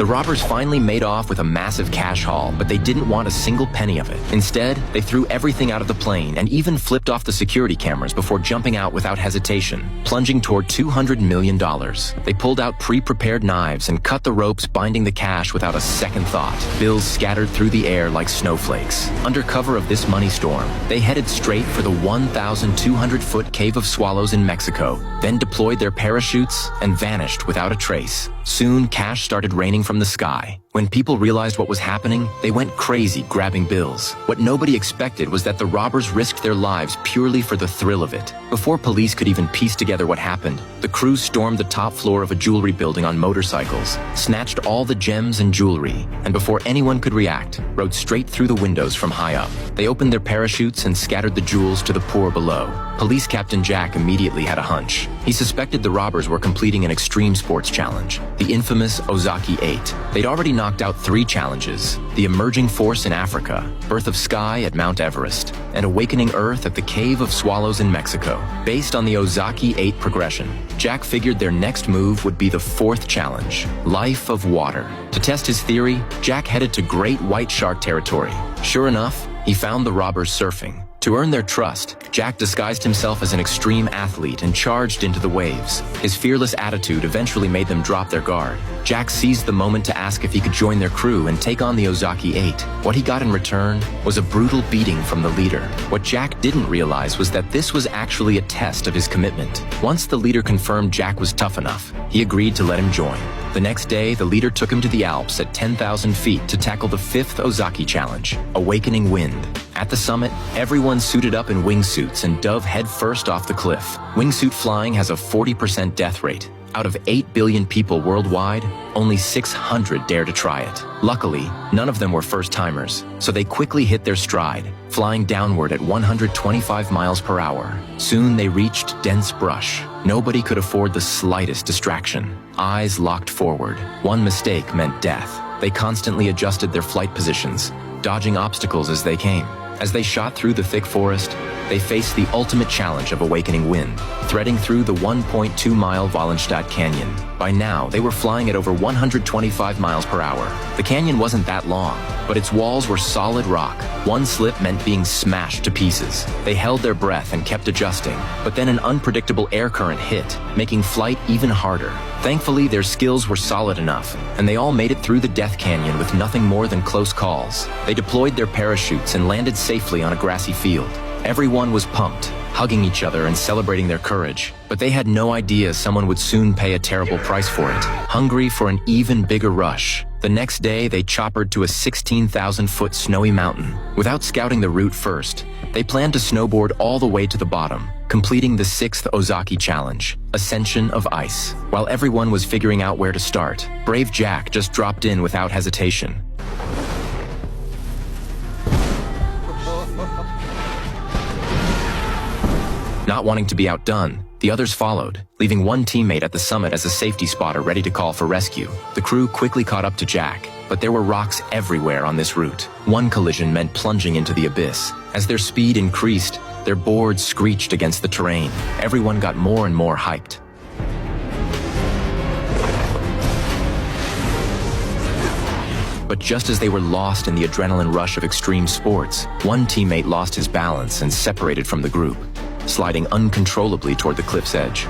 The robbers finally made off with a massive cash haul, but they didn't want a single penny of it. Instead, they threw everything out of the plane and even flipped off the security cameras before jumping out without hesitation, plunging toward $200 million. They pulled out pre-prepared knives and cut the ropes binding the cash without a second thought. Bills scattered through the air like snowflakes. Under cover of this money storm, they headed straight for the 1,200-foot Cave of Swallows in Mexico, then deployed their parachutes and vanished without a trace. Soon, cash started raining from the sky. When people realized what was happening, they went crazy grabbing bills. What nobody expected was that the robbers risked their lives purely for the thrill of it. Before police could even piece together what happened, the crew stormed the top floor of a jewelry building on motorcycles, snatched all the gems and jewelry, and before anyone could react, rode straight through the windows from high up. They opened their parachutes and scattered the jewels to the poor below. Police Captain Jack immediately had a hunch. He suspected the robbers were completing an extreme sports challenge, the infamous Ozaki 8. They'd already knocked out 3 challenges: the Emerging Force in Africa, Birth of Sky at Mount Everest, and Awakening Earth at the Cave of Swallows in Mexico. Based on the Ozaki 8 progression, Jack figured their next move would be the 4th challenge, Life of Water. To test his theory, Jack headed to Great White Shark territory. Sure enough, he found the robbers surfing. To earn their trust, Jack disguised himself as an extreme athlete and charged into the waves. His fearless attitude eventually made them drop their guard. Jack seized the moment to ask if he could join their crew and take on the Ozaki 8. What he got in return was a brutal beating from the leader. What Jack didn't realize was that this was actually a test of his commitment. Once the leader confirmed Jack was tough enough, he agreed to let him join. The next day, the leader took him to the Alps at 10,000 feet to tackle the 5th Ozaki challenge, Awakening Wind. At the summit, everyone suited up in wingsuits and dove headfirst off the cliff. Wingsuit flying has a 40% death rate. Out of 8 billion people worldwide, only 600 dare to try it. Luckily, none of them were first-timers, so they quickly hit their stride, flying downward at 125 miles per hour. Soon they reached dense brush. Nobody could afford the slightest distraction. Eyes locked forward. One mistake meant death. They constantly adjusted their flight positions, dodging obstacles as they came. As they shot through the thick forest, they faced the ultimate challenge of Awakening Wind, threading through the 1.2-mile Wallenstadt Canyon. By now, they were flying at over 125 miles per hour. The canyon wasn't that long, but its walls were solid rock. One slip meant being smashed to pieces. They held their breath and kept adjusting, but then an unpredictable air current hit, making flight even harder. Thankfully, their skills were solid enough, and they all made it through the Death Canyon with nothing more than close calls. They deployed their parachutes and landed safely on a grassy field. Everyone was pumped, hugging each other and celebrating their courage. But they had no idea someone would soon pay a terrible price for it. Hungry for an even bigger rush, the next day they choppered to a 16,000-foot snowy mountain. Without scouting the route first, they planned to snowboard all the way to the bottom, completing the 6th Ozaki challenge, Ascension of Ice. While everyone was figuring out where to start, brave Jack just dropped in without hesitation. Not wanting to be outdone, the others followed, leaving one teammate at the summit as a safety spotter ready to call for rescue. The crew quickly caught up to Jack, but there were rocks everywhere on this route. One collision meant plunging into the abyss. As their speed increased, their boards screeched against the terrain. Everyone got more and more hyped. But just as they were lost in the adrenaline rush of extreme sports, one teammate lost his balance and separated from the group, sliding uncontrollably toward the cliff's edge.